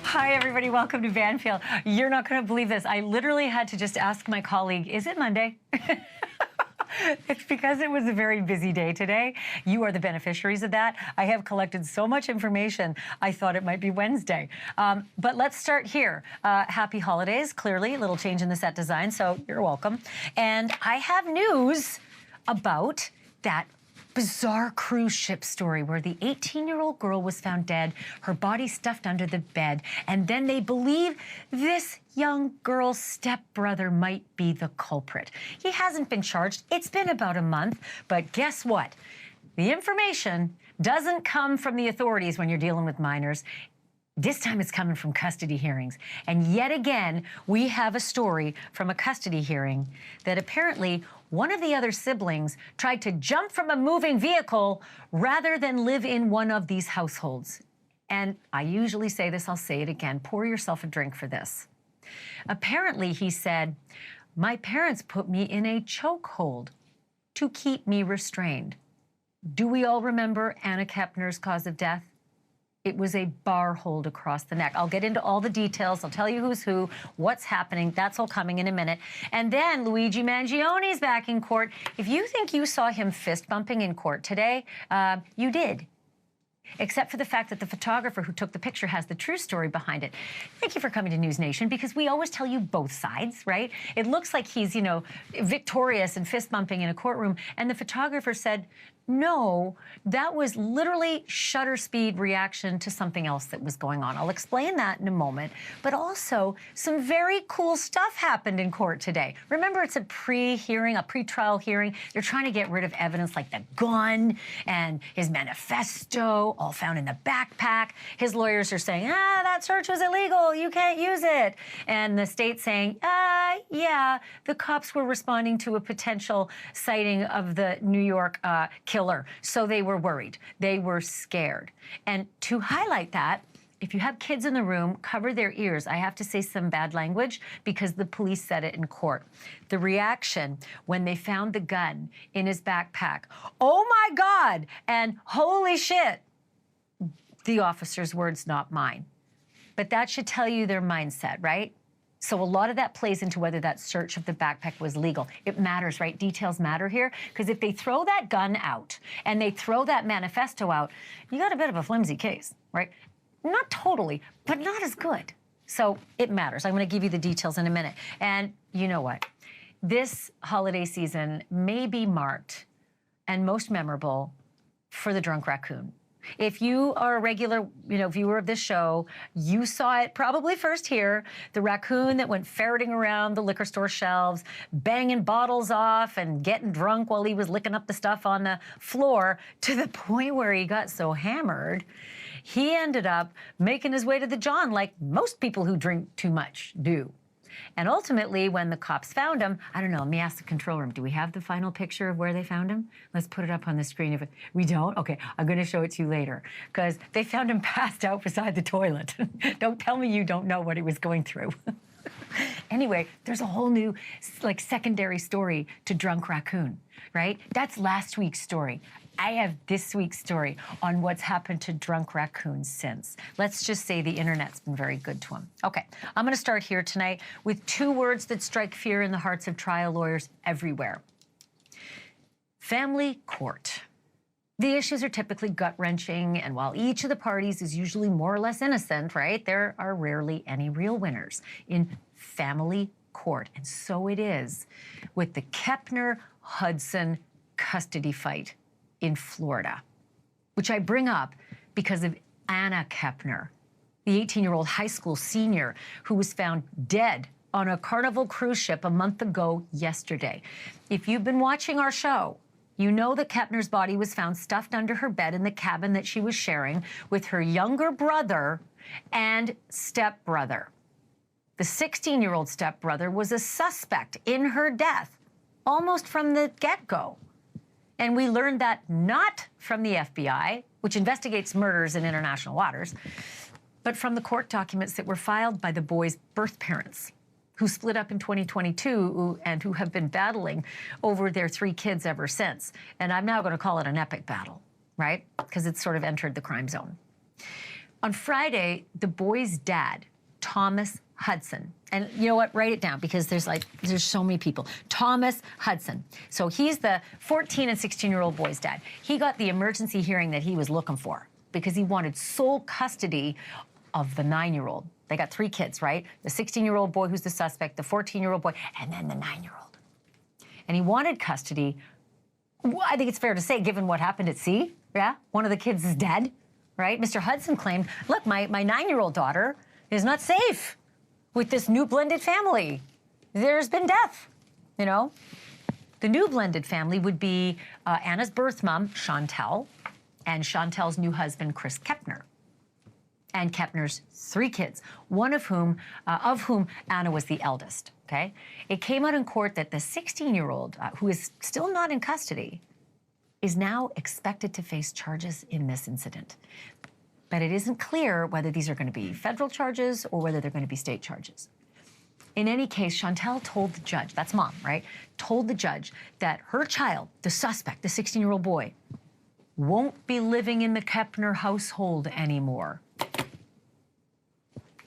Hi, everybody. Welcome to Banfield. You're not going to believe this. I literally had to just ask my colleague, is it Monday? It's because it was a very busy day today. You are the beneficiaries of that. I have collected so much information, I thought it might be Wednesday. But let's start here. Happy holidays, clearly. A little change in the set design, so you're welcome. And I have news about that bizarre cruise ship story where the 18-year-old girl was found dead, her body stuffed under the bed, and then they believe this young girl's stepbrother might be the culprit. He hasn't been charged. It's been about a month, but guess what? The information doesn't come from the authorities when you're dealing with minors. This time it's coming from custody hearings. And yet again, we have a story from a custody hearing that apparently one of the other siblings tried to jump from a moving vehicle rather than live in one of these households. And I usually say this, I'll say it again, pour yourself a drink for this. Apparently, he said, my parents put me in a chokehold to keep me restrained. Do we all remember Anna Kepner's cause of death? It was a bar hold across the neck. I'll get into all the details. I'll tell you who's who, what's happening. That's all coming in a minute. And then Luigi Mangione is back in court. If you think you saw him fist bumping in court today, you did. Except for the fact that the photographer who took the picture has the true story behind it. Thank you for coming to NewsNation, because we always tell you both sides, right? It looks like he's, you know, victorious and fist bumping in a courtroom. And the photographer said, no, that was literally shutter speed reaction to something else that was going on. I'll explain that in a moment. But also, some very cool stuff happened in court today. Remember, it's a pre-hearing, a pre-trial hearing. They're trying to get rid of evidence like the gun and his manifesto, all found in the backpack. His lawyers are saying, that search was illegal. You can't use it. And the state's saying, yeah, the cops were responding to a potential sighting of the New York killer. So they were worried. They were scared. And to highlight that, if you have kids in the room, cover their ears. I have to say some bad language because the police said it in court. The reaction when they found the gun in his backpack, oh my God, and holy shit. The officer's words, not mine. But that should tell you their mindset, right? So a lot of that plays into whether that search of the backpack was legal. It matters, right? Details matter here, because if they throw that gun out and they throw that manifesto out, you got a bit of a flimsy case, right? Not totally, but not as good. So it matters. I'm going to give you the details in a minute. And you know what? This holiday season may be marked and most memorable for the drunk raccoon. If you are a regular, viewer of this show, you saw it probably first here, the raccoon that went ferreting around the liquor store shelves, banging bottles off and getting drunk while he was licking up the stuff on the floor, to the point where he got so hammered, he ended up making his way to the John like most people who drink too much do. And ultimately, when the cops found him, I don't know, let me ask the control room, do we have the final picture of where they found him? Let's put it up on the screen. If we don't, okay, I'm going to show it to you later, because they found him passed out beside the toilet. Don't tell me you don't know what he was going through. Anyway, there's a whole new, secondary story to Drunk Raccoon, right? That's last week's story. I have this week's story on what's happened to drunk raccoons since. Let's just say the internet's been very good to him. Okay, I'm going to start here tonight with two words that strike fear in the hearts of trial lawyers everywhere. Family court. The issues are typically gut-wrenching, and while each of the parties is usually more or less innocent, right, there are rarely any real winners in family court. And so it is with the Kepner-Hudson custody fight in Florida, which I bring up because of Anna Kepner, the 18-year-old high school senior who was found dead on a Carnival cruise ship a month ago yesterday. If you've been watching our show, you know that Kepner's body was found stuffed under her bed in the cabin that she was sharing with her younger brother and stepbrother. The 16-year-old stepbrother was a suspect in her death almost from the get-go. And we learned that not from the FBI, which investigates murders in international waters, but from the court documents that were filed by the boys' birth parents, who split up in 2022 and who have been battling over their 3 kids ever since. And I'm now going to call it an epic battle, right? Because it's sort of entered the crime zone. On Friday, the boy's dad, Thomas Hudson, and you know what, write it down because there's so many people. Thomas Hudson. So he's the 14 and 16-year-old boy's dad. He got the emergency hearing that he was looking for because he wanted sole custody of the 9-year-old. They got 3 kids, right? The 16-year-old boy who's the suspect, the 14-year-old boy, and then the 9-year-old. And he wanted custody. Well, I think it's fair to say, given what happened at sea, yeah, one of the kids is dead, right? Mr. Hudson claimed, look, my 9-year-old daughter is not safe with this new blended family. There's been death, you know? The new blended family would be Anna's birth mom, Chantal, and Chantal's new husband, Chris Kepner, and Kepner's 3 kids, one of whom Anna was the eldest, okay? It came out in court that the 16-year-old, who is still not in custody, is now expected to face charges in this incident. But it isn't clear whether these are going to be federal charges or whether they're going to be state charges. In any case, Chantal told the judge, that's mom, right? Told the judge that her child, the suspect, the 16-year-old boy, won't be living in the Kepner household anymore.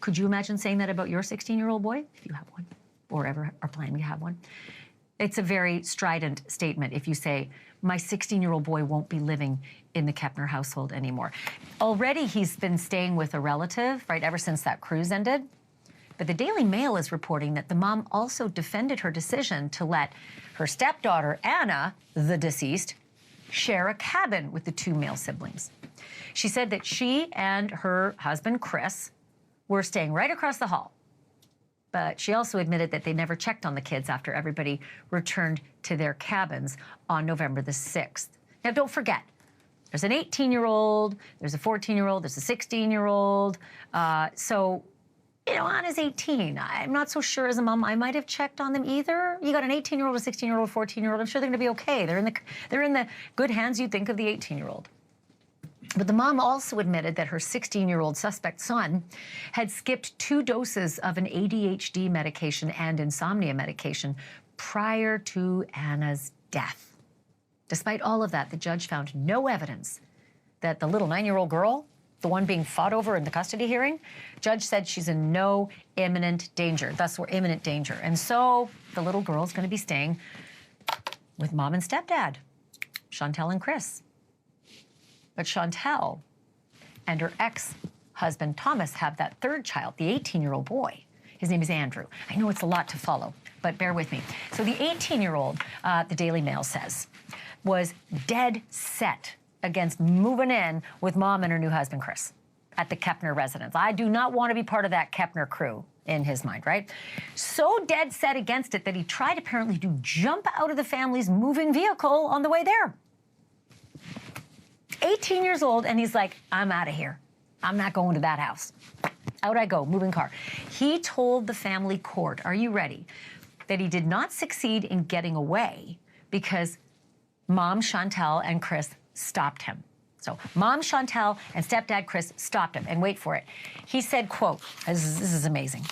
Could you imagine saying that about your 16-year-old boy, if you have one, or ever are planning to have one? It's a very strident statement if you say, my 16-year-old boy won't be living in the Kepner household anymore. Already he's been staying with a relative, right, ever since that cruise ended. But the Daily Mail is reporting that the mom also defended her decision to let her stepdaughter, Anna, the deceased, share a cabin with the 2 male siblings. She said that she and her husband, Chris, were staying right across the hall. But she also admitted that they never checked on the kids after everybody returned to their cabins on November the 6th. Now, don't forget, there's an 18-year-old, there's a 14-year-old, there's a 16-year-old. So, you know, Anna's 18. I'm not so sure as a mom I might have checked on them either. You got an 18-year-old, a 16-year-old, a 14-year-old. I'm sure they're going to be okay. They're in the good hands, you'd think, of the 18-year-old. But the mom also admitted that her 16-year-old suspect son had skipped 2 doses of an ADHD medication and insomnia medication prior to Anna's death. Despite all of that, the judge found no evidence that the little 9-year-old girl, the one being fought over in the custody hearing, judge said she's in no imminent danger. Thus, we're imminent danger. And so the little girl's going to be staying with mom and stepdad, Chantal and Chris. But Chantal and her ex-husband, Thomas, have that 3rd child, the 18-year-old boy. His name is Andrew. I know it's a lot to follow, but bear with me. So the 18-year-old, the Daily Mail says, was dead set against moving in with mom and her new husband, Chris, at the Kepner residence. I do not want to be part of that Kepner crew, in his mind, right? So dead set against it that he tried apparently to jump out of the family's moving vehicle on the way there. 18 years old, and he's like, I'm out of here. I'm not going to that house. Out I go, moving car. He told the family court, are you ready, that he did not succeed in getting away because mom, Chantal, and Chris stopped him. So mom, Chantal, and stepdad, Chris, stopped him. And wait for it. He said, quote, this is amazing.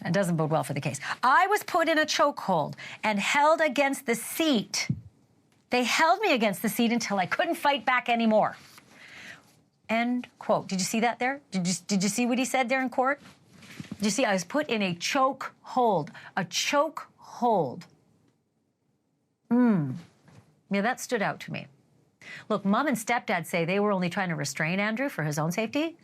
It doesn't bode well for the case. I was put in a chokehold and held against the seat. They held me against the seat until I couldn't fight back anymore. End quote. Did you see that there? Did you see what he said there in court? Did you see? I was put in a choke hold. A choke hold. Yeah, that stood out to me. Look, mom and stepdad say they were only trying to restrain Andrew for his own safety.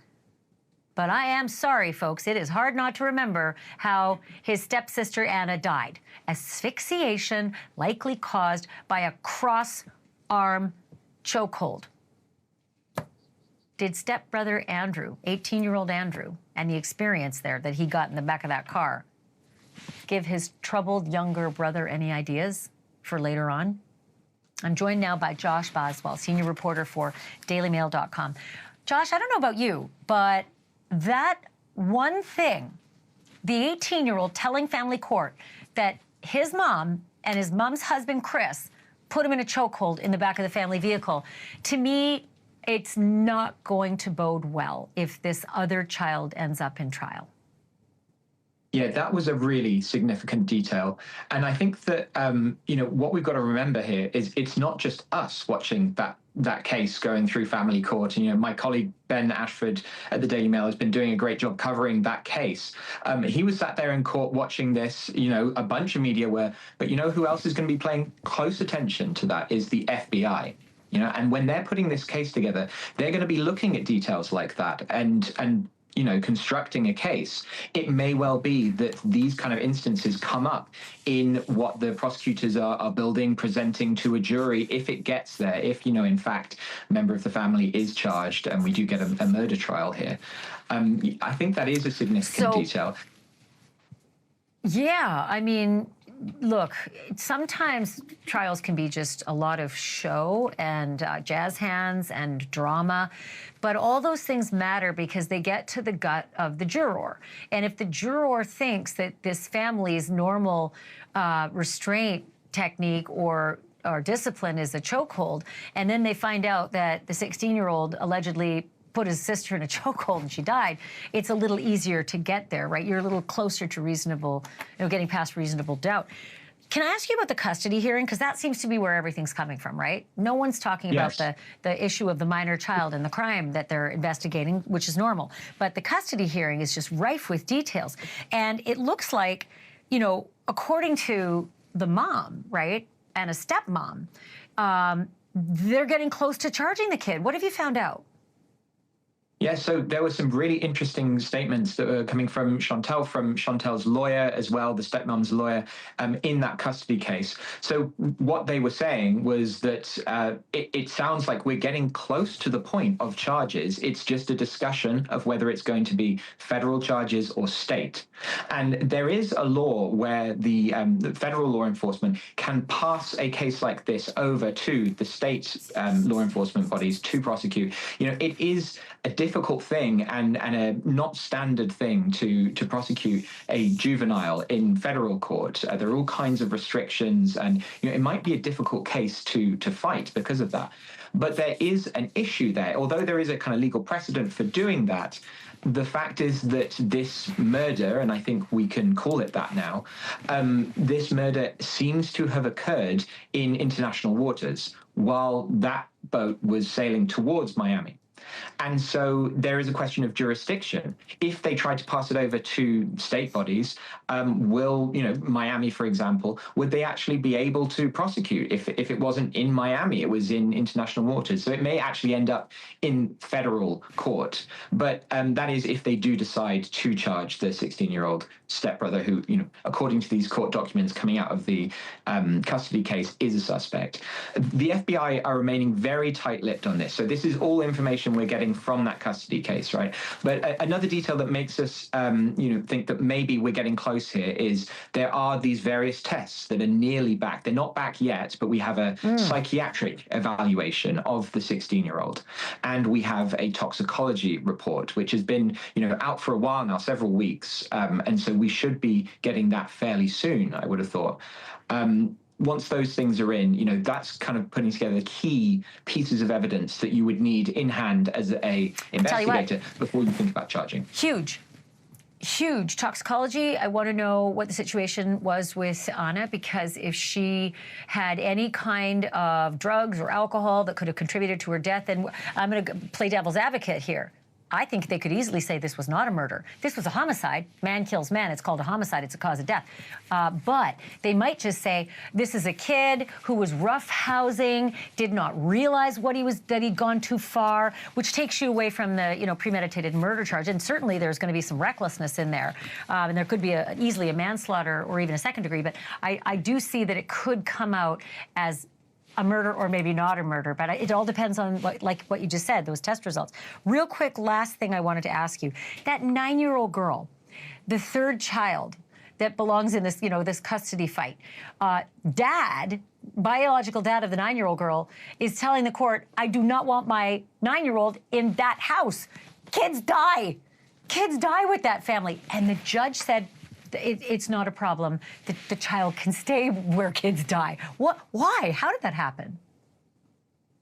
But I am sorry, folks. It is hard not to remember how his stepsister Anna died. Asphyxiation likely caused by a cross-arm chokehold. Did stepbrother Andrew, 18-year-old Andrew, and the experience there that he got in the back of that car, give his troubled younger brother any ideas for later on? I'm joined now by Josh Boswell, senior reporter for DailyMail.com. Josh, I don't know about you, but that one thing, the 18-year-old telling family court that his mom and his mom's husband, Chris, put him in a chokehold in the back of the family vehicle, to me, it's not going to bode well if this other child ends up in trial. Yeah, that was a really significant detail. And I think that, what we've got to remember here is it's not just us watching that case going through family court. And, my colleague Ben Ashford at the Daily Mail has been doing a great job covering that case. He was sat there in court watching this, a bunch of media were, but who else is going to be paying close attention to that is the FBI. And when they're putting this case together, they're going to be looking at details like that and constructing a case. It may well be that these kind of instances come up in what the prosecutors are building, presenting to a jury if it gets there, if, in fact, a member of the family is charged and we do get a murder trial here. I think that is a significant detail. Yeah, I mean, look, sometimes trials can be just a lot of show and jazz hands and drama, but all those things matter because they get to the gut of the juror. And if the juror thinks that this family's normal restraint technique or discipline is a chokehold, and then they find out that the 16-year-old allegedly put his sister in a chokehold and she died, it's a little easier to get there, right? You're a little closer to reasonable, getting past reasonable doubt. Can I ask you about the custody hearing? Because that seems to be where everything's coming from, right? No one's talking about the issue of the minor child and the crime that they're investigating, which is normal. But the custody hearing is just rife with details. And it looks like, according to the mom, right, and a stepmom, they're getting close to charging the kid. What have you found out? Yeah, so there were some really interesting statements that were coming from Chantel's lawyer as well, the stepmom's lawyer, in that custody case. So what they were saying was that it sounds like we're getting close to the point of charges. It's just a discussion of whether it's going to be federal charges or state. And there is a law where the federal law enforcement can pass a case like this over to the state law enforcement bodies to prosecute. It is a difficult thing and a not standard thing to prosecute a juvenile in federal court. There are all kinds of restrictions, and it might be a difficult case to fight because of that. But there is an issue there. Although there is a kind of legal precedent for doing that, the fact is that this murder, and I think we can call it that now, this murder seems to have occurred in international waters while that boat was sailing towards Miami. And so there is a question of jurisdiction. If they try to pass it over to state bodies, will, Miami, for example, would they actually be able to prosecute if it wasn't in Miami, it was in international waters? So it may actually end up in federal court. But that is if they do decide to charge the 16-year-old stepbrother who, according to these court documents coming out of the custody case, is a suspect. The FBI are remaining very tight-lipped on this. So this is all information we're getting from that custody case, right? But another detail that makes us, think that maybe we're getting close here is there are these various tests that are nearly back. They're not back yet, but we have a psychiatric evaluation of the 16-year-old. And we have a toxicology report, which has been, out for a while now, several weeks. And so we should be getting that fairly soon, I would have thought. Once those things are in, that's kind of putting together the key pieces of evidence that you would need in hand as a investigator before you think about charging. Huge toxicology. I want to know what the situation was with Anna, because if she had any kind of drugs or alcohol that could have contributed to her death, and I'm going to play devil's advocate here. I think they could easily say this was not a murder. This was a homicide. Man kills man. It's called a homicide. It's a cause of death. But they might just say this is a kid who was roughhousing, did not realize that he'd gone too far, which takes you away from the premeditated murder charge. And certainly there's going to be some recklessness in there, and there could be easily a manslaughter or even a second degree. But I do see that it could come out as a murder or maybe not a murder, but it all depends on what you just said, those test results. Real quick, last thing I wanted to ask you. That 9-year-old girl, the third child that belongs in this, this custody fight, biological dad of the 9-year-old girl is telling the court, I do not want my 9-year-old in that house. Kids die. Kids die with that family. And the judge said, it's not a problem. The child can stay where kids die. Why? How did that happen?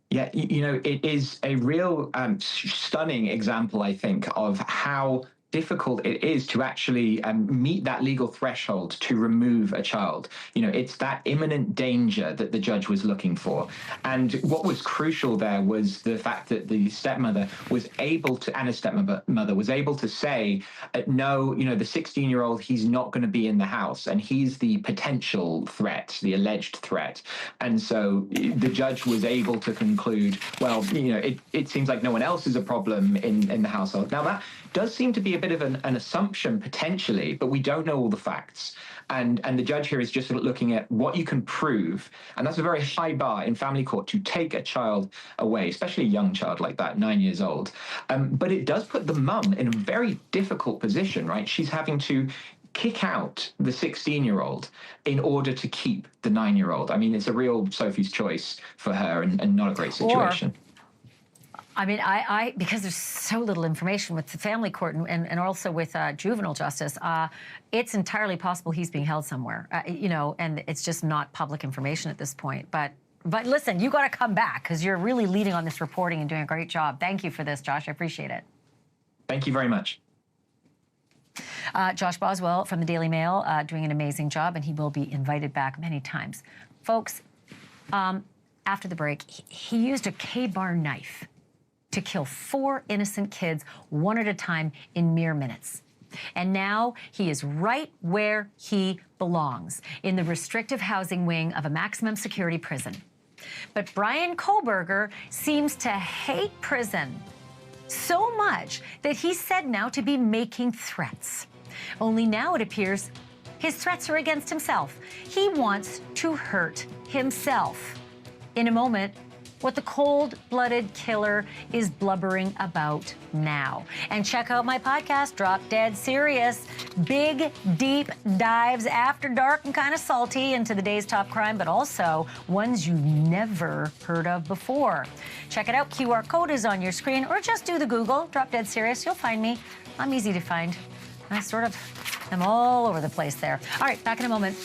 Yeah, it is a real stunning example, I think, of how difficult it is to actually meet that legal threshold to remove a child. It's that imminent danger that the judge was looking for. And what was crucial there was the fact that the stepmother was able to, Anna's stepmother was able to say, no, the 16-year-old, he's not going to be in the house, and he's the potential threat, the alleged threat. And so the judge was able to conclude, well, it seems like no one else is a problem in the household. Now, that does seem to be a bit of an assumption potentially, but we don't know all the facts. And the judge here is just looking at what you can prove. And that's a very high bar in family court to take a child away, especially a young child like that, 9 years old. But it does put the mum in a very difficult position, right? She's having to kick out the 16-year-old in order to keep the 9-year-old. I mean, it's a real Sophie's choice for her, and not a great situation. I mean, I because there's so little information with the family court and also with juvenile justice, it's entirely possible he's being held somewhere, and it's just not public information at this point. But listen, you got to come back because you're really leading on this reporting and doing a great job. Thank you for this, Josh. I appreciate it. Thank you very much. Josh Boswell from the Daily Mail doing an amazing job, and he will be invited back many times. Folks, after the break, he used a K-bar knife to kill 4 innocent kids, one at a time, in mere minutes. And now he is right where he belongs, in the restrictive housing wing of a maximum security prison. But Bryan Kohberger seems to hate prison so much that he's said now to be making threats. Only now it appears his threats are against himself. He wants to hurt himself. In a moment, what the cold-blooded killer is blubbering about now. And check out my podcast, Drop Dead Serious. Big, deep dives after dark and kind of salty into the day's top crime, but also ones you've never heard of before. Check it out. QR code is on your screen, or just do the Google, Drop Dead Serious. You'll find me. I'm easy to find. I sort of am all over the place there. All right, back in a moment.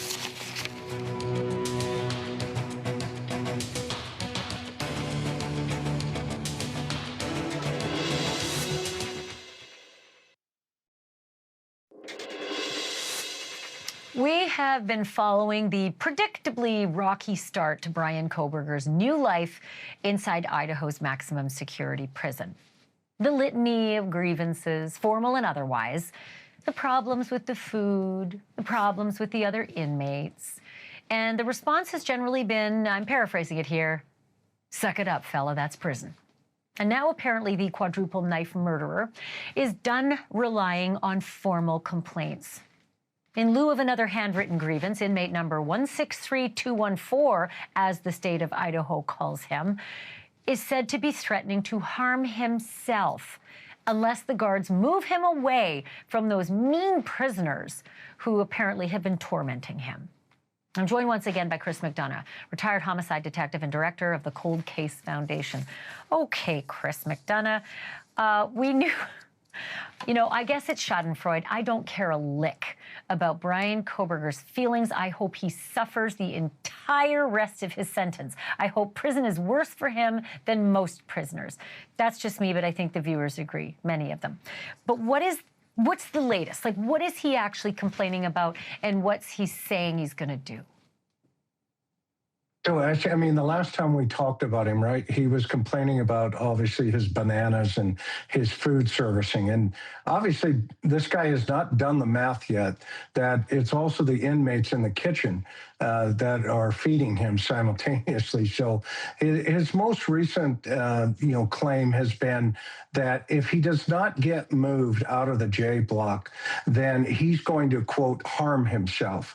We have been following the predictably rocky start to Bryan Kohberger's new life inside Idaho's maximum security prison. The litany of grievances, formal and otherwise, the problems with the food, the problems with the other inmates, and the response has generally been, I'm paraphrasing it here, suck it up, fella, that's prison. And now apparently the quadruple knife murderer is done relying on formal complaints. In lieu of another handwritten grievance, inmate number 163214, as the state of Idaho calls him, is said to be threatening to harm himself unless the guards move him away from those mean prisoners who apparently have been tormenting him. I'm joined once again by Chris McDonough, retired homicide detective and director of the Cold Case Foundation. Okay, Chris McDonough, we knew... I guess it's schadenfreude. I don't care a lick about Bryan Kohberger's feelings. I hope he suffers the entire rest of his sentence. I hope prison is worse for him than most prisoners. That's just me, but I think the viewers agree, many of them. But what's the latest? Like, what is he actually complaining about, and what's he saying he's going to do? So, actually, I mean, the last time we talked about him, right, he was complaining about, obviously, his bananas and his food servicing. And obviously, this guy has not done the math yet, that it's also the inmates in the kitchen that are feeding him simultaneously. So his most recent, claim has been that if he does not get moved out of the J block, then he's going to, quote, harm himself.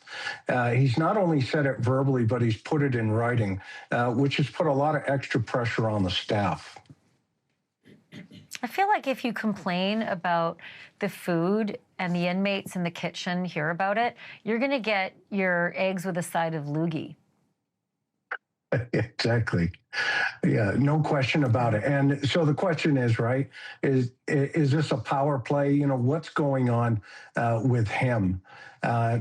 He's not only said it verbally, but he's put it in writing, which has put a lot of extra pressure on the staff. I feel like if you complain about the food and the inmates in the kitchen hear about it, you're going to get your eggs with a side of loogie. Exactly. Yeah, no question about it. And so the question is, right, is this a power play? What's going on with him?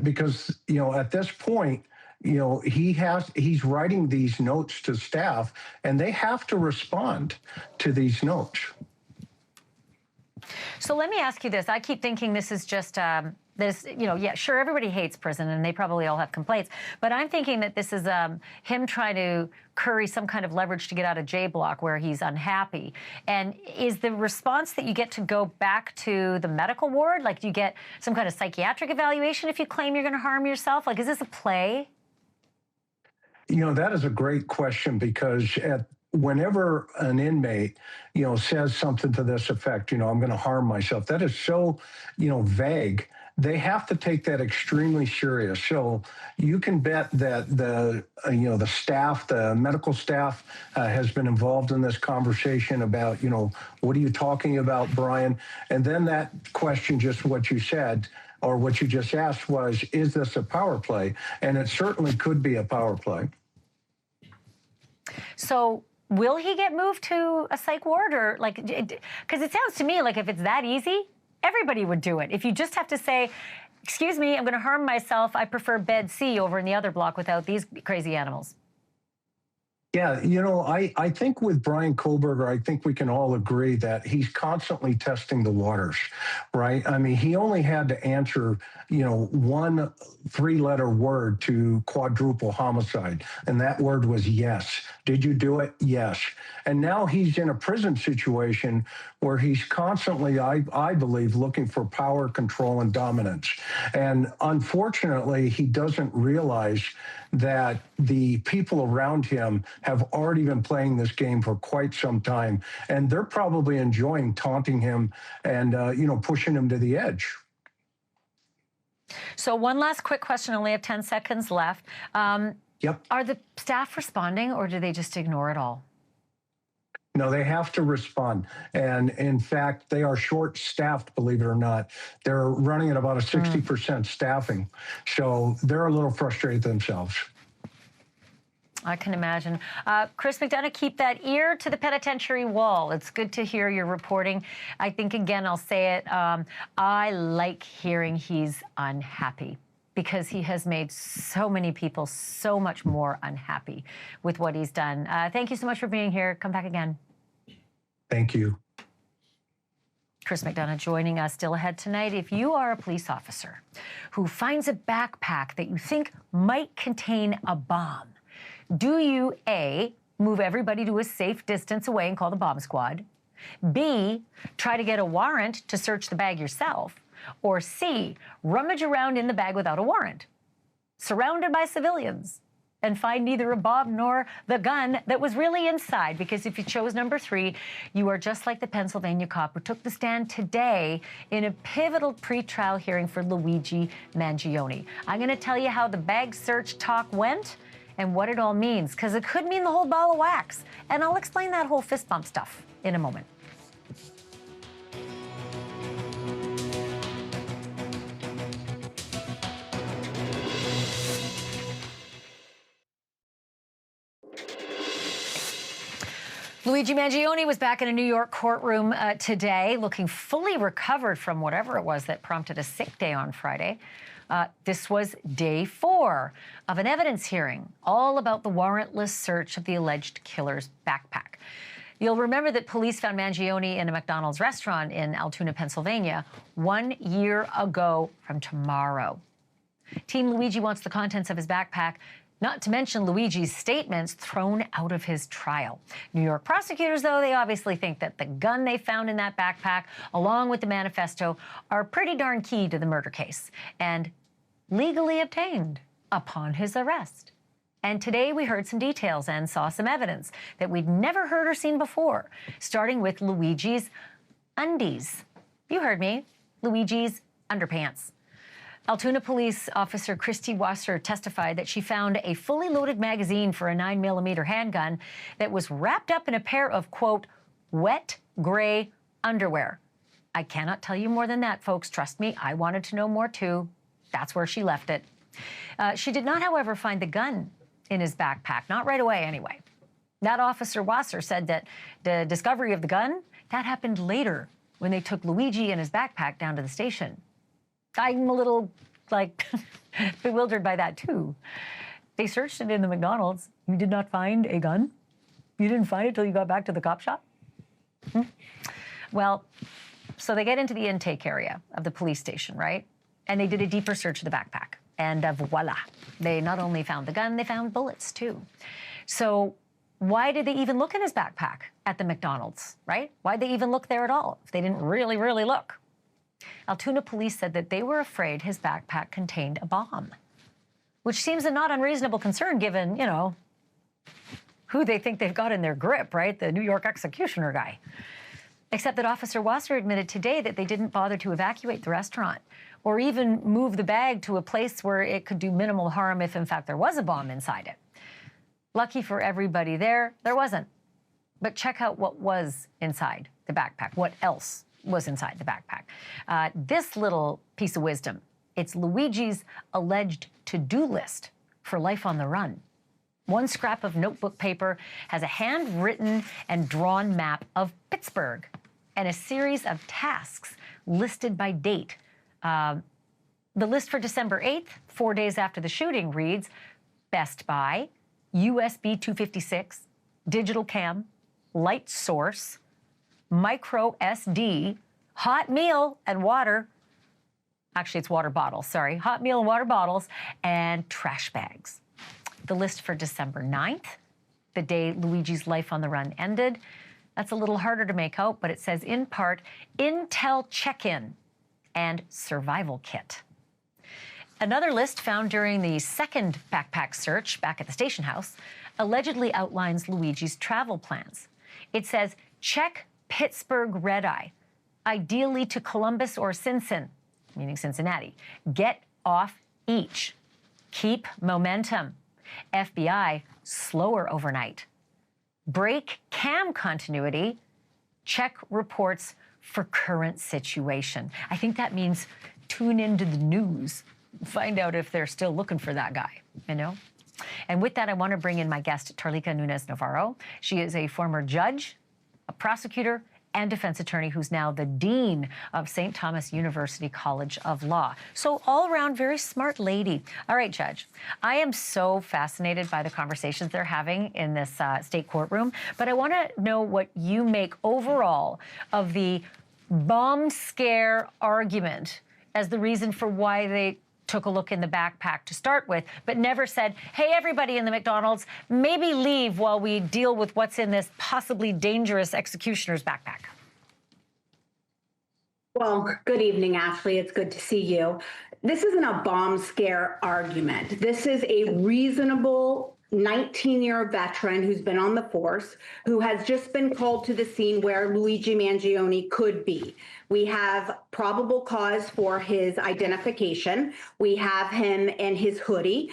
Because, at this point, he's writing these notes to staff, and they have to respond to these notes. So let me ask you this. I keep thinking this is just yeah, sure, everybody hates prison and they probably all have complaints, but I'm thinking that this is him trying to curry some kind of leverage to get out of J block where he's unhappy. And is the response that you get to go back to the medical ward? Like, do you get some kind of psychiatric evaluation if you claim you're going to harm yourself? Like, is this a play? You know, that is a great question, because whenever an inmate, says something to this effect, I'm going to harm myself, that is so, vague. They have to take that extremely serious. So you can bet that the staff, the medical staff, has been involved in this conversation about, what are you talking about, Brian? And then that question, just what you said, or what you just asked, was, is this a power play? And it certainly could be a power play. So will he get moved to a psych ward, or like, because it sounds to me like if it's that easy, everybody would do it. If you just have to say, excuse me, I'm going to harm myself, I prefer bed C over in the other block without these crazy animals. Yeah, I think with Brian Kohlberger, I think we can all agree that he's constantly testing the waters, right? I mean, he only had to answer, one three-letter word to quadruple homicide, and that word was yes. Did you do it? Yes. And now he's in a prison situation where he's constantly, I believe, looking for power, control, and dominance. And unfortunately, he doesn't realize that the people around him have already been playing this game for quite some time, and they're probably enjoying taunting him and, pushing him to the edge. So one last quick question, I only have 10 seconds left. Yep. Are the staff responding, or do they just ignore it all? No, they have to respond. And in fact, they are short-staffed, believe it or not. They're running at about a 60% staffing. So they're a little frustrated themselves. I can imagine. Chris McDonough, keep that ear to the penitentiary wall. It's good to hear your reporting. I think, again, I'll say it, I like hearing he's unhappy, because he has made so many people so much more unhappy with what he's done. Thank you so much for being here. Come back again. Thank you. Chris McDonough joining us. Still ahead tonight, if you are a police officer who finds a backpack that you think might contain a bomb, do you A, move everybody to a safe distance away and call the bomb squad, B, try to get a warrant to search the bag yourself, or C, rummage around in the bag without a warrant, surrounded by civilians, and find neither a bomb nor the gun that was really inside? Because if you chose number 3, you are just like the Pennsylvania cop who took the stand today in a pivotal pretrial hearing for Luigi Mangione. I'm going to tell you how the bag search talk went and what it all means, because it could mean the whole ball of wax. And I'll explain that whole fist bump stuff in a moment. Luigi Mangione was back in a New York courtroom today, looking fully recovered from whatever it was that prompted a sick day on Friday. This was day 4 of an evidence hearing, all about the warrantless search of the alleged killer's backpack. You'll remember that police found Mangione in a McDonald's restaurant in Altoona, Pennsylvania, 1 year ago from tomorrow. Team Luigi wants the contents of his backpack, not to mention Luigi's statements, thrown out of his trial. New York prosecutors, though, they obviously think that the gun they found in that backpack, along with the manifesto, are pretty darn key to the murder case and legally obtained upon his arrest. And today we heard some details and saw some evidence that we'd never heard or seen before, starting with Luigi's undies. You heard me, Luigi's underpants. Altoona police officer Christy Wasser testified that she found a fully loaded magazine for a 9mm handgun that was wrapped up in a pair of, quote, wet gray underwear. I cannot tell you more than that, folks. Trust me, I wanted to know more too. That's where she left it. She did not, however, find the gun in his backpack, not right away anyway. That officer Wasser said that the discovery of the gun, that happened later when they took Luigi and his backpack down to the station. I'm a little, bewildered by that, too. They searched it in the McDonald's. You did not find a gun? You didn't find it till you got back to the cop shop? Well, So they get into the intake area of the police station, right? And they did a deeper search of the backpack. And voila, they not only found the gun, they found bullets too. So why did they even look in his backpack at the McDonald's, right? Why'd they even look there at all if they didn't really, really look? Altoona police said that they were afraid his backpack contained a bomb, which seems a not unreasonable concern given, you know, who they think they've got in their grip, right? The New York executioner guy. Except that Officer Wasser admitted today that they didn't bother to evacuate the restaurant or even move the bag to a place where it could do minimal harm if, in fact, there was a bomb inside it. Lucky for everybody there wasn't. But check out what was inside the backpack. What else was inside the backpack? This little piece of wisdom, it's Luigi's alleged to-do list for life on the run. One scrap of notebook paper has a handwritten and drawn map of Pittsburgh and a series of tasks listed by date. The list for December 8th, 4 days after the shooting, reads Best Buy, USB 256, digital cam, light source, micro SD, hot meal and water. Actually, it's water bottles, sorry. Hot meal and water bottles and trash bags. The list for December 9th, the day Luigi's life on the run ended. That's a little harder to make out, but it says in part, Intel check-in and survival kit. Another list found during the second backpack search back at the station house allegedly outlines Luigi's travel plans. It says, check Pittsburgh red-eye, ideally to Columbus or meaning Cincinnati. Get off each. Keep momentum. FBI, slower overnight. Break cam continuity. Check reports for current situation. I think that means tune into the news. Find out if they're still looking for that guy, you know? And with that, I want to bring in my guest, Tarlika Nunes-Navarro. She is a former judge, a prosecutor, and defense attorney who's now the dean of St. Thomas University College of Law. So all around, very smart lady. All right, Judge, I am so fascinated by the conversations they're having in this state courtroom, but I want to know what you make overall of the bomb scare argument as the reason for why they took a look in the backpack to start with, but never said, hey, everybody in the McDonald's, maybe leave while we deal with what's in this possibly dangerous executioner's backpack. Well, good evening, Ashleigh. It's good to see you. This isn't a bomb scare argument. This is a reasonable 19-year veteran who's been on the force, who has just been called to the scene where Luigi Mangione could be. We have probable cause for his identification. We have him in his hoodie.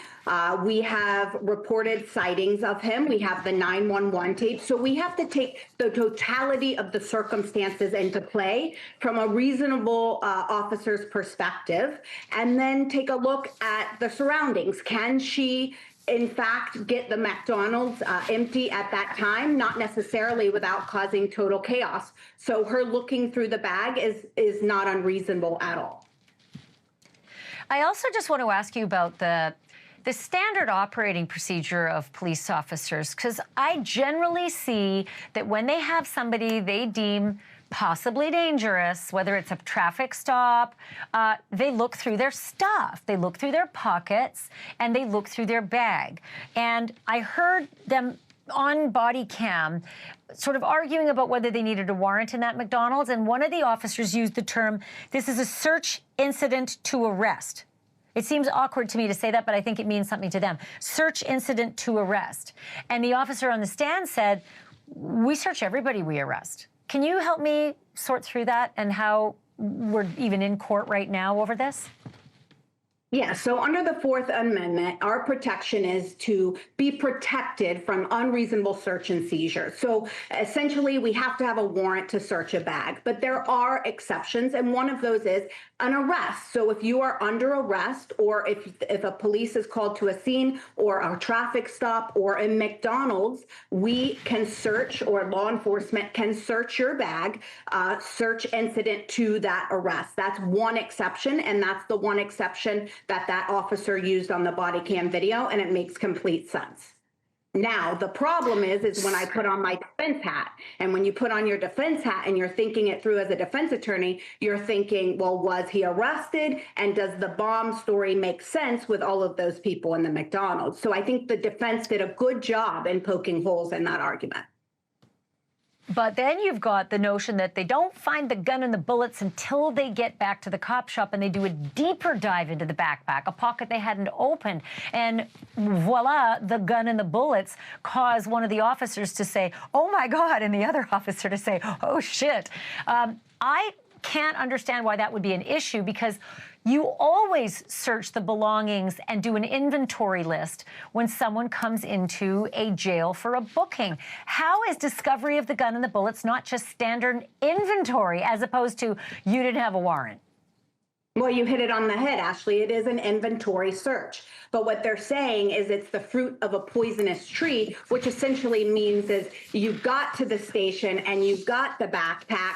We have reported sightings of him. We have the 911 tape. So we have to take the totality of the circumstances into play from a reasonable officer's perspective, and then take a look at the surroundings. Can she in fact get the McDonald's empty at that time? Not necessarily without causing total chaos. So her looking through the bag is not unreasonable at all. I also just want to ask you about the standard operating procedure of police officers, because I generally see that when they have somebody they deem possibly dangerous, whether it's a traffic stop, they look through their stuff, they look through their pockets, and they look through their bag. And I heard them on body cam sort of arguing about whether they needed a warrant in that McDonald's, and one of the officers used the term, this is a search incident to arrest. It seems awkward to me to say that, but I think it means something to them. Search incident to arrest. And the officer on the stand said, we search everybody we arrest. Can you help me sort through that and how we're even in court right now over this? Yeah, so under the Fourth Amendment, our protection is to be protected from unreasonable search and seizure. So essentially, we have to have a warrant to search a bag, but there are exceptions, and one of those is an arrest. So if you are under arrest, or if a police is called to a scene or a traffic stop or a McDonald's, we can search, or law enforcement can search your bag, search incident to that arrest. That's one exception, and that's the one exception that officer used on the body cam video, and it makes complete sense. Now, the problem is when I put on my defense hat, and when you put on your defense hat and you're thinking it through as a defense attorney, you're thinking, well, was he arrested? And does the bomb story make sense with all of those people in the McDonald's? So I think the defense did a good job in poking holes in that argument. But then you've got the notion that they don't find the gun and the bullets until they get back to the cop shop and they do a deeper dive into the backpack, a pocket they hadn't opened. And voila, the gun and the bullets cause one of the officers to say, oh, my God, and the other officer to say, oh, shit. I can't understand why that would be an issue, because you always search the belongings and do an inventory list when someone comes into a jail for a booking. How is discovery of the gun and the bullets not just standard inventory as opposed to you didn't have a warrant? Well, you hit it on the head, Ashley. It is an inventory search. But what they're saying is it's the fruit of a poisonous tree, which essentially means is you got to the station and you got the backpack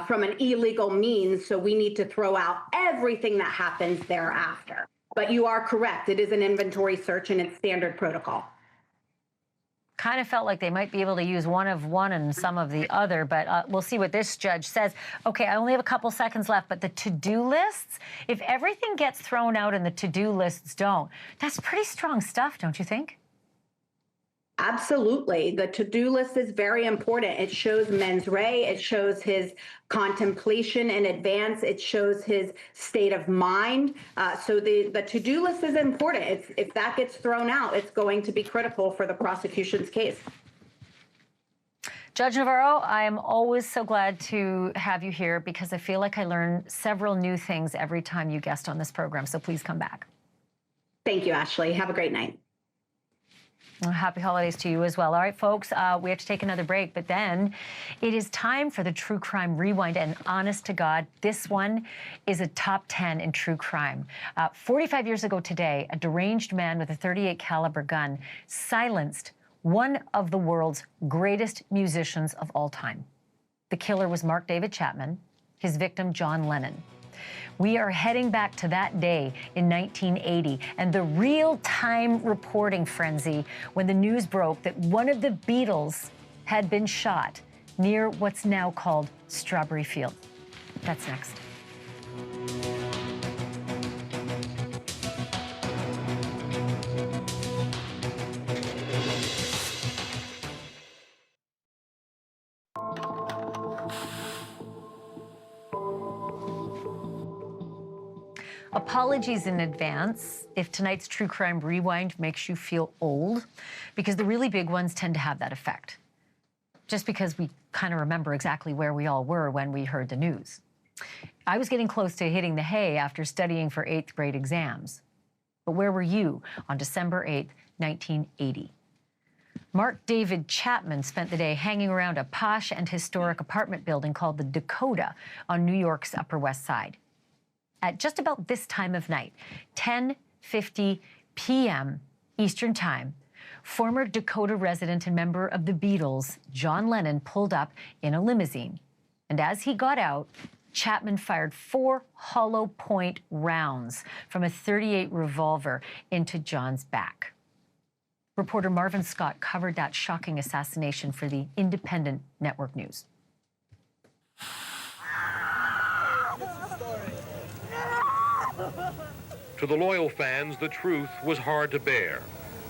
from an illegal means, so we need to throw out everything that happens thereafter. But you are correct. It is an inventory search and it's standard protocol. Kind of felt like they might be able to use one of one and some of the other, but we'll see what this judge says. Okay, I only have a couple seconds left, but the to-do lists, if everything gets thrown out and the to-do lists don't, that's pretty strong stuff, don't you think? Absolutely. The to-do list is very important. It shows mens rea. It shows his contemplation in advance. It shows his state of mind. So the to-do list is important. If that gets thrown out, it's going to be critical for the prosecution's case. Judge Navarro, I am always so glad to have you here because I feel like I learn several new things every time you guest on this program. So please come back. Thank you, Ashley. Have a great night. Well, happy holidays to you as well. All right, folks, we have to take another break, but then it is time for the True Crime Rewind. And honest to God, this one is a top 10 in true crime. 45 years ago today, a deranged man with a .38 caliber gun silenced one of the world's greatest musicians of all time. The killer was Mark David Chapman, his victim, John Lennon. We are heading back to that day in 1980 and the real-time reporting frenzy when the news broke that one of the Beatles had been shot near what's now called Strawberry Field. That's next. Apologies in advance if tonight's True Crime Rewind makes you feel old, because the really big ones tend to have that effect, just because we kind of remember exactly where we all were when we heard the news. I was getting close to hitting the hay after studying for 8th grade exams. But where were you on December 8th, 1980? Mark David Chapman spent the day hanging around a posh and historic apartment building called the Dakota on New York's Upper West Side. At just about this time of night, 10:50 p.m. Eastern Time, former Dakota resident and member of the Beatles, John Lennon, pulled up in a limousine. And as he got out, Chapman fired 4 hollow point rounds from a .38 revolver into John's back. Reporter Marvin Scott covered that shocking assassination for the Independent Network News. To the loyal fans, the truth was hard to bear.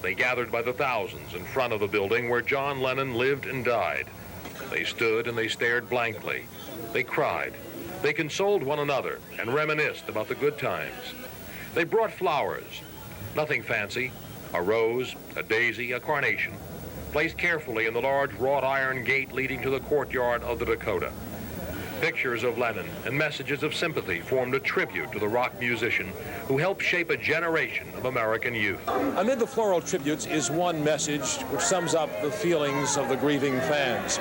They gathered by the thousands in front of the building where John Lennon lived and died. They stood and they stared blankly. They cried. They consoled one another and reminisced about the good times. They brought flowers, nothing fancy, a rose, a daisy, a carnation, placed carefully in the large wrought iron gate leading to the courtyard of the Dakota. Pictures of Lennon and messages of sympathy formed a tribute to the rock musician who helped shape a generation of American youth. Amid the floral tributes is one message which sums up the feelings of the grieving fans.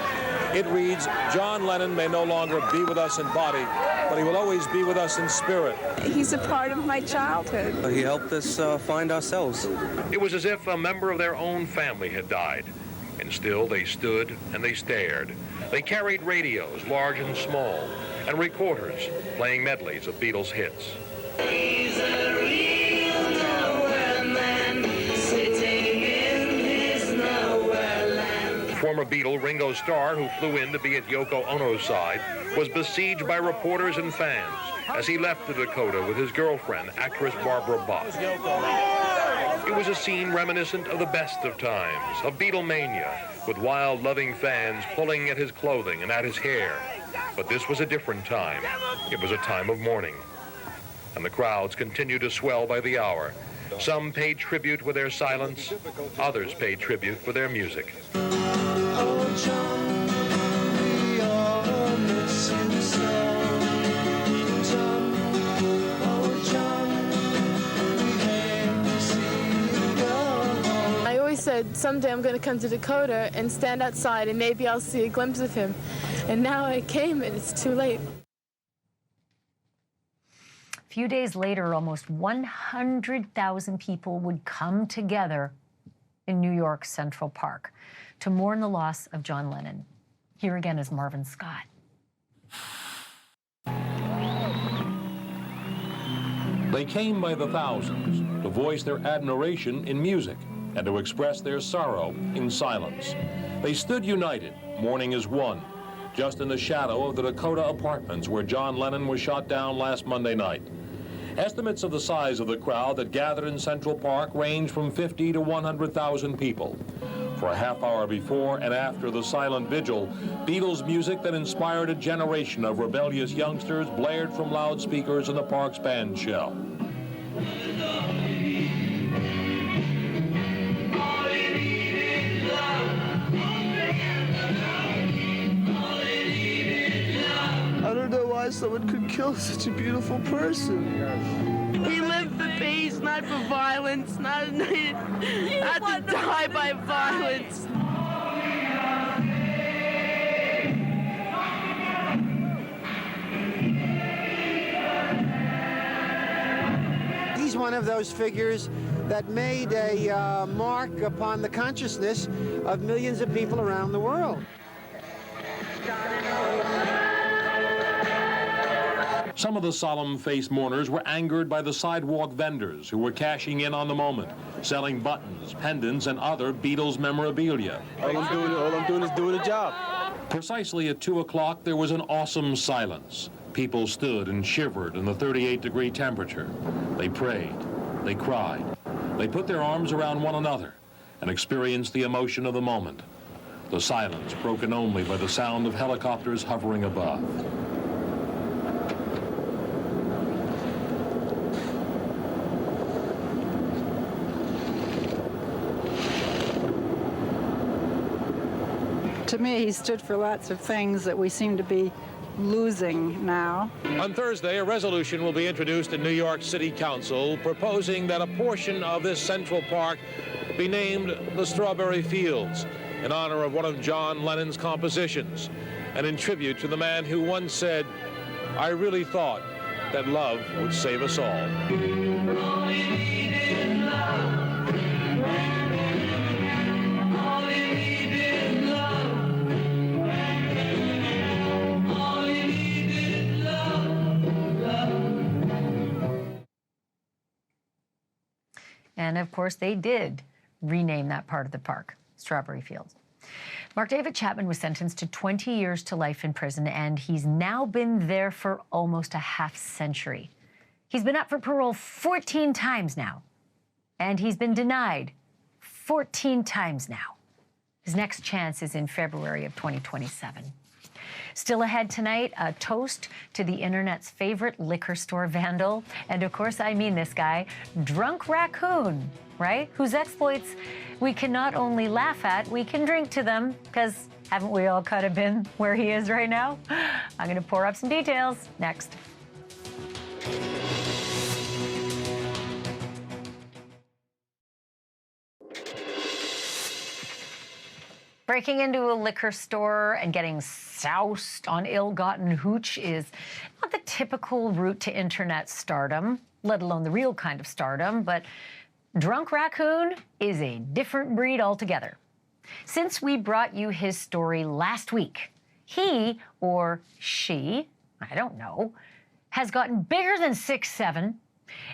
It reads, John Lennon may no longer be with us in body, but he will always be with us in spirit. He's a part of my childhood. He helped us find ourselves. It was as if a member of their own family had died. And still they stood and they stared. They carried radios, large and small, and recorders playing medleys of Beatles hits. He's a real nowhere man, sitting in his Former Beatle Ringo Starr, who flew in to be at Yoko Ono's side, was besieged by reporters and fans as he left the Dakota with his girlfriend, actress Barbara Bach. It was a scene reminiscent of the best of times, of Beatlemania, with wild, loving fans pulling at his clothing and at his hair. But this was a different time. It was a time of mourning. And the crowds continued to swell by the hour. Some paid tribute with their silence, others paid tribute with their music. Oh, John, we all miss you so. John, oh, John, we hate to see you go. I always said someday I'm going to come to Dakota and stand outside and maybe I'll see a glimpse of him. And now I came and it's too late. A few days later, almost 100,000 people would come together in New York's Central Park to mourn the loss of John Lennon. Here again is Marvin Scott. They came by the thousands to voice their admiration in music and to express their sorrow in silence. They stood united, mourning as one, just in the shadow of the Dakota apartments where John Lennon was shot down last Monday night. Estimates of the size of the crowd that gathered in Central Park range from 50 to 100,000 people. For a half hour before and after the silent vigil, Beatles music that inspired a generation of rebellious youngsters blared from loudspeakers in the park's band shell. I don't know why someone could kill such a beautiful person. We live for peace, not for violence, not to die by violence. He's one of those figures that made a mark upon the consciousness of millions of people around the world. Some of the solemn-faced mourners were angered by the sidewalk vendors who were cashing in on the moment, selling buttons, pendants, and other Beatles memorabilia. All I'm doing is doing a job. Precisely at 2 o'clock, there was an awesome silence. People stood and shivered in the 38-degree temperature. They prayed. They cried. They put their arms around one another and experienced the emotion of the moment. The silence broken only by the sound of helicopters hovering above. To me, he stood for lots of things that we seem to be losing now. On Thursday, a resolution will be introduced in New York City Council proposing that a portion of this Central Park be named the Strawberry Fields in honor of one of John Lennon's compositions and in tribute to the man who once said, "I really thought that love would save us all." And of course, they did rename that part of the park, Strawberry Fields. Mark David Chapman was sentenced to 20 years to life in prison, and he's now been there for almost a half century. He's been up for parole 14 times now, and he's been denied 14 times now. His next chance is in February of 2027. Still ahead tonight, a toast to the internet's favorite liquor store vandal. And of course, I mean this guy, Drunk Raccoon, right? Whose exploits we can not only laugh at, we can drink to them, because haven't we all kind of been where he is right now? I'm going to pour up some details next. Breaking into a liquor store and getting soused on ill-gotten hooch is not the typical route to internet stardom, let alone the real kind of stardom, but Drunk Raccoon is a different breed altogether. Since we brought you his story last week, he, or she, I don't know, has gotten bigger than 6'7",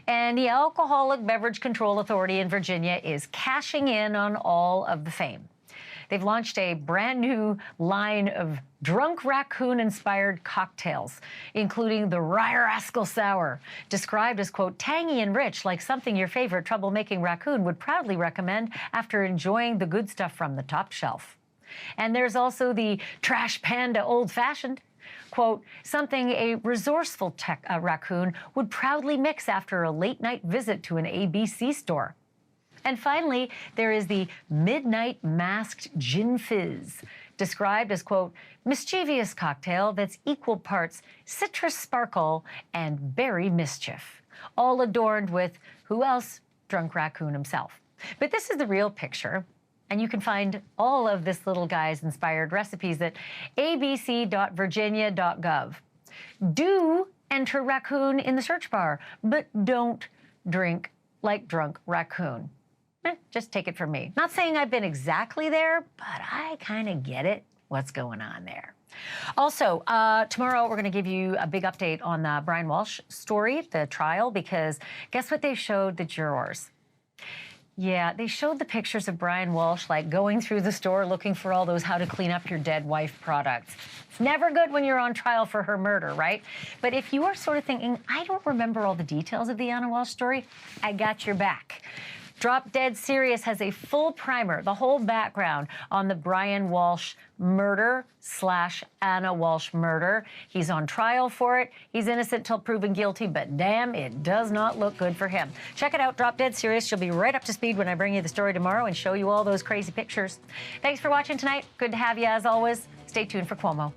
and the Alcoholic Beverage Control Authority in Virginia is cashing in on all of the fame. They've launched a brand new line of drunk raccoon-inspired cocktails, including the Rye Rascal Sour, described as, quote, tangy and rich, like something your favorite troublemaking raccoon would proudly recommend after enjoying the good stuff from the top shelf. And there's also the Trash Panda Old Fashioned, quote, something a resourceful raccoon would proudly mix after a late-night visit to an ABC store. And finally, there is the Midnight Masked Gin Fizz, described as, quote, mischievous cocktail that's equal parts citrus sparkle and berry mischief, all adorned with, who else? Drunk raccoon himself. But this is the real picture. And you can find all of this little guy's inspired recipes at abc.virginia.gov. Do enter raccoon in the search bar, but don't drink like drunk raccoon. Just take it from me. Not saying I've been exactly there, but I kind of get it, what's going on there. Also, tomorrow we're going to give you a big update on the Brian Walsh story, the trial, because guess what they showed the jurors? Yeah, they showed the pictures of Brian Walsh, like, going through the store looking for all those how to clean up your dead wife products. It's never good when you're on trial for her murder, right? But if you are sort of thinking, I don't remember all the details of the Anna Walsh story, I got your back. Drop Dead Serious has a full primer, the whole background on the Brian Walsh murder / Anna Walsh murder. He's on trial for it. He's innocent till proven guilty, but damn, it does not look good for him. Check it out, Drop Dead Serious. You'll be right up to speed when I bring you the story tomorrow and show you all those crazy pictures. Thanks for watching tonight. Good to have you as always. Stay tuned for Cuomo.